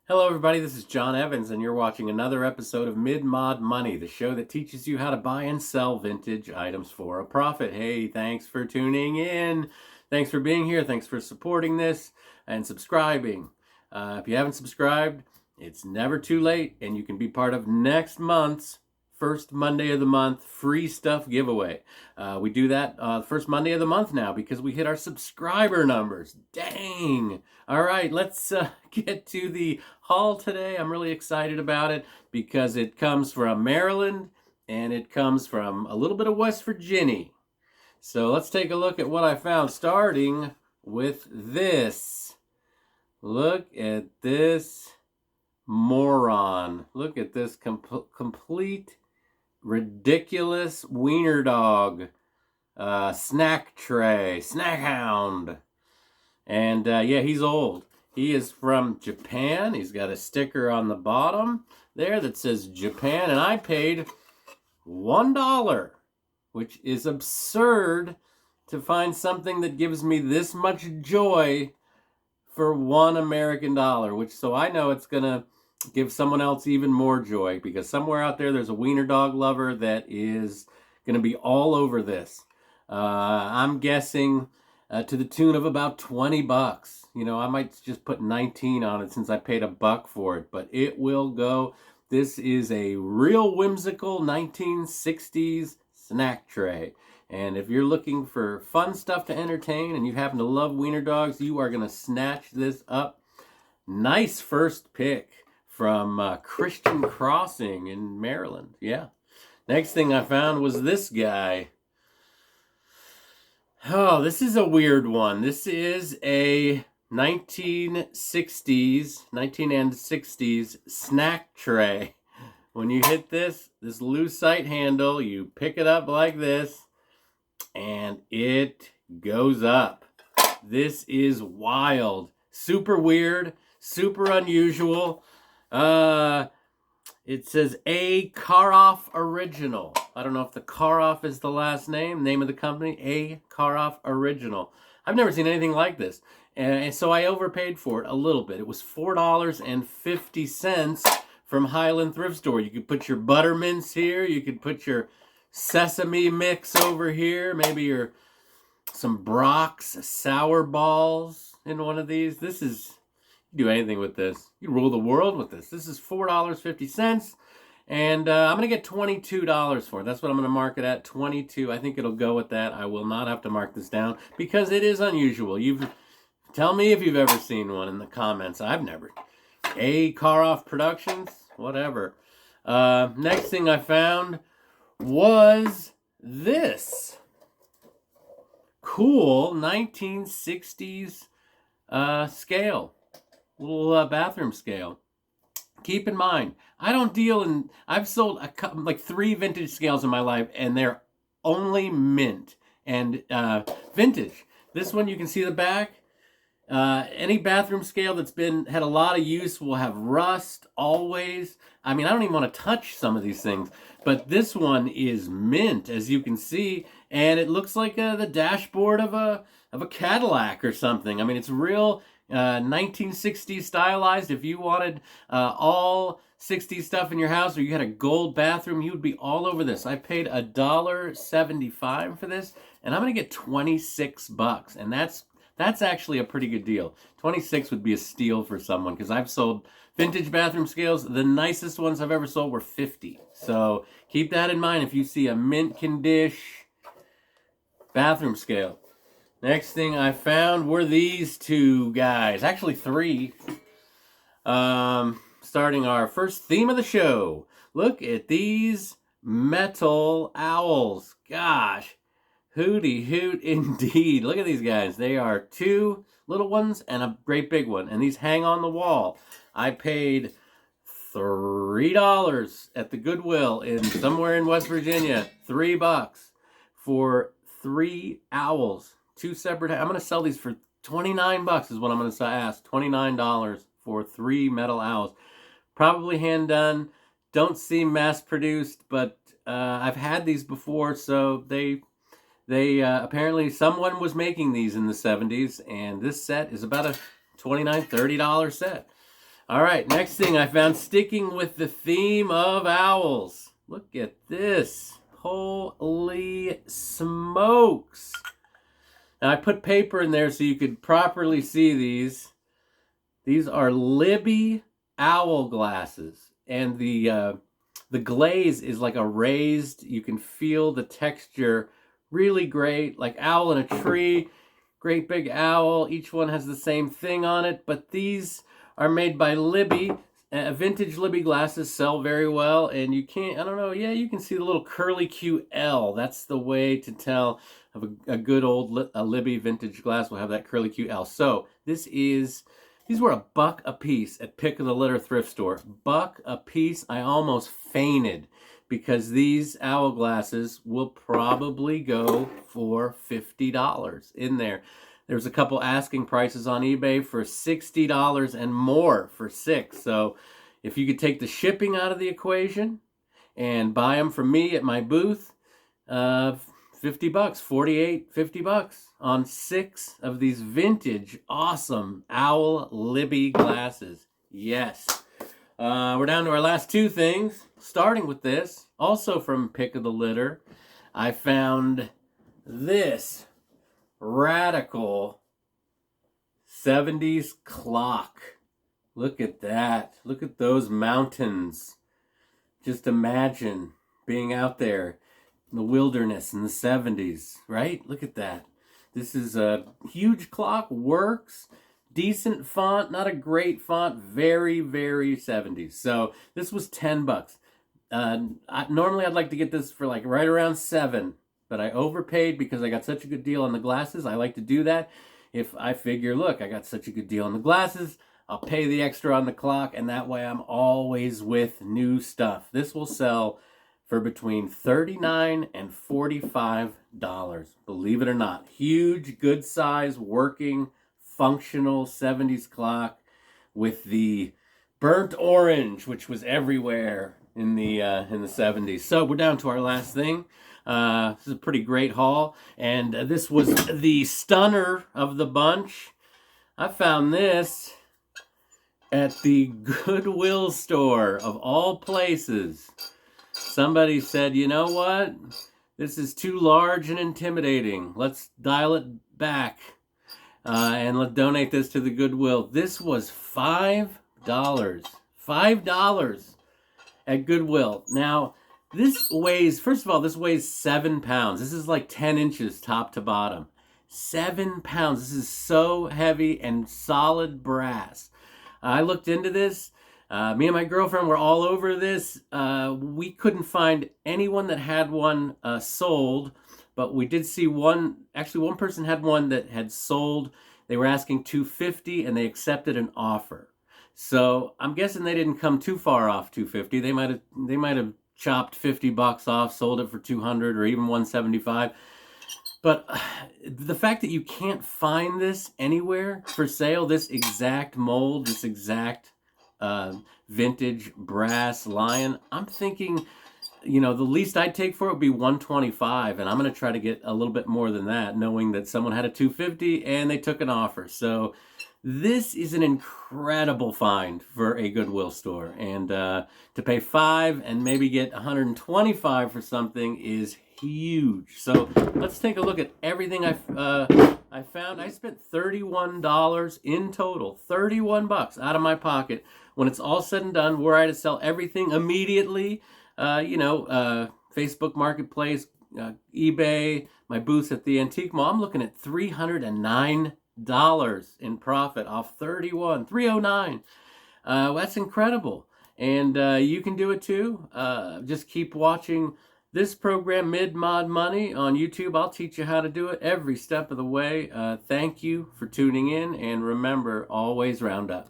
Hello, everybody. This is John Evans, and you're watching another episode of Mid-Mod Money, the show that teaches you how to buy and sell vintage items for a profit. Hey, thanks for tuning in. Thanks for being here. Thanks for supporting this and subscribing. If you haven't subscribed, it's never too late, and you can be part of next month's first Monday of the month free stuff giveaway. We do that first Monday of the month now because we hit our subscriber numbers. Dang! All right, let's get to the haul today. I'm really excited about it because it comes from Maryland and it comes from a little bit of West Virginia. So let's take a look at what I found, starting with this. Look at this moron. Look at this complete ridiculous wiener dog snack tray, snack hound. And yeah, he's old. He is from Japan. He's got a sticker on the bottom there that says Japan, and I paid $1, which is absurd to find something that gives me this much joy for $1 American, which so I know it's gonna give someone else even more joy because somewhere out there's a wiener dog lover that is gonna be all over this. I'm guessing to the tune of about 20 bucks. You know, I might just put 19 on it since I paid $1 for it, but it will go. This is a real whimsical 1960s snack tray. And if you're looking for fun stuff to entertain and you happen to love wiener dogs, you are going to snatch this up. Nice first pick from Christian Crossing in Maryland. Yeah. Next thing I found was this guy. Oh, this is a weird one. This is a 1960s snack tray. When you hit this lucite handle, you pick it up like this, and it goes up. This is wild. Super weird, super unusual. It says a Karoff original. I don't know if the Karoff is the last name of the company. A Karoff original. I've never seen anything like this. And so I overpaid for it a little bit. It was $4.50 from Highland Thrift Store. You could put your butter mints here. You could put your sesame mix over here. Maybe some Brock's sour balls in one of these. This is... do anything with this. You rule the world with this. This is $4.50, and I'm going to get $22 for it. That's what I'm going to mark it at, 22. I think it'll go with that. I will not have to mark this down because it is unusual. Tell me if you've ever seen one in the comments. I've never. A Karoff Productions, whatever. Next thing I found was this cool 1960s scale. Little bathroom scale. Keep in mind, I don't deal in... I've sold like 3 vintage scales in my life, and they're only mint and vintage. This one, you can see the back. Any bathroom scale that's had a lot of use will have rust always. I mean, I don't even want to touch some of these things, but this one is mint, as you can see, and it looks like the dashboard of a Cadillac or something. I mean, it's real 1960s stylized. If you wanted all 60s stuff in your house, or you had a gold bathroom, you would be all over this. I paid $1.75 for this, and I'm gonna get 26 bucks, and that's actually a pretty good deal. 26 would be a steal for someone because I've sold vintage bathroom scales. The nicest ones I've ever sold were 50. So keep that in mind if you see a mint condition bathroom scale. Next thing I found were these two guys. Actually 3. Starting our first theme of the show. Look at these metal owls. Gosh. Hooty hoot indeed. Look at these guys. They are 2 little ones and a great big one. And these hang on the wall. I paid $3 at the Goodwill somewhere in West Virginia. $3 for 3 owls. 2 separate... I'm going to sell these for 29 bucks is what I'm going to ask. $29 for 3 metal owls. Probably hand done. Don't seem mass produced, but I've had these before, so they apparently someone was making these in the 70s, and this set is about a $29, $30 set. All right, next thing I found, sticking with the theme of owls. Look at this. Holy smokes. Now I put paper in there so you could properly see these. These are Libby owl glasses. And the glaze is like a raised, you can feel the texture really great, like owl in a tree, great big owl. Each one has the same thing on it, but these are made by Libby. Vintage Libby glasses sell very well, and you can't, I don't know, yeah, you can see the little curly Q L. That's the way to tell of a good old Libby vintage glass will have that curly Q L. So these were $1 a piece at Pick of the Litter thrift store. $1 a piece. I almost fainted because these owl glasses will probably go for $50 in there. There's a couple asking prices on eBay for $60 and more for 6. So if you could take the shipping out of the equation and buy them from me at my booth, $50, $50 on 6 of these vintage, awesome owl Libby glasses. Yes. We're down to our last 2 things, starting with this, also from Pick of the Litter. I found this radical 70s clock. Look at that. Look at those mountains. Just imagine being out there in the wilderness in the 70s, right? Look at that. This is a huge clock, works, decent font, not a great font, very, very 70s. So this was $10. Normally I'd like to get this for like right around $7, but I overpaid because I got such a good deal on the glasses. I like to do that. If I figure, look, I got such a good deal on the glasses, I'll pay the extra on the clock, and that way I'm always with new stuff. This will sell for between $39 and $45. Believe it or not. Huge, good size, working, functional 70s clock with the burnt orange, which was everywhere in the 70s. So we're down to our last thing. This is a pretty great haul, and this was the stunner of the bunch. I found this at the Goodwill store of all places. Somebody said, you know what? This is too large and intimidating. Let's dial it back and let's donate this to the Goodwill. This was $5. $5 at Goodwill. Now, this weighs, first of all, this weighs 7 pounds. This is like 10 inches top to bottom. 7 pounds. This is so heavy and solid brass. I looked into this. Me and my girlfriend were all over this. We couldn't find anyone that had one sold, but we did see one. Actually, one person had one that had sold. They were asking $250, and they accepted an offer. So I'm guessing they didn't come too far off $250. They might have chopped $50 off, sold it for $200 or even $175. But the fact that you can't find this anywhere for sale, this exact mold, this exact vintage brass lion, I'm thinking, you know, the least I'd take for it would be $125, and I'm going to try to get a little bit more than that, knowing that someone had a $250 and they took an offer. So this is an incredible find for a Goodwill store, and to pay $5 and maybe get $125 for something is huge. So let's take a look at everything I found. I spent $31 in total, $31 out of my pocket. When it's all said and done, were I to sell everything immediately, Facebook Marketplace, eBay, my booths at the Antique Mall, I'm looking at $309 in profit off 31, 309. That's incredible. And you can do it too. Just keep watching this program, Mid-Mod Money, on YouTube. I'll teach you how to do it every step of the way. Thank you for tuning in, and remember, always round up.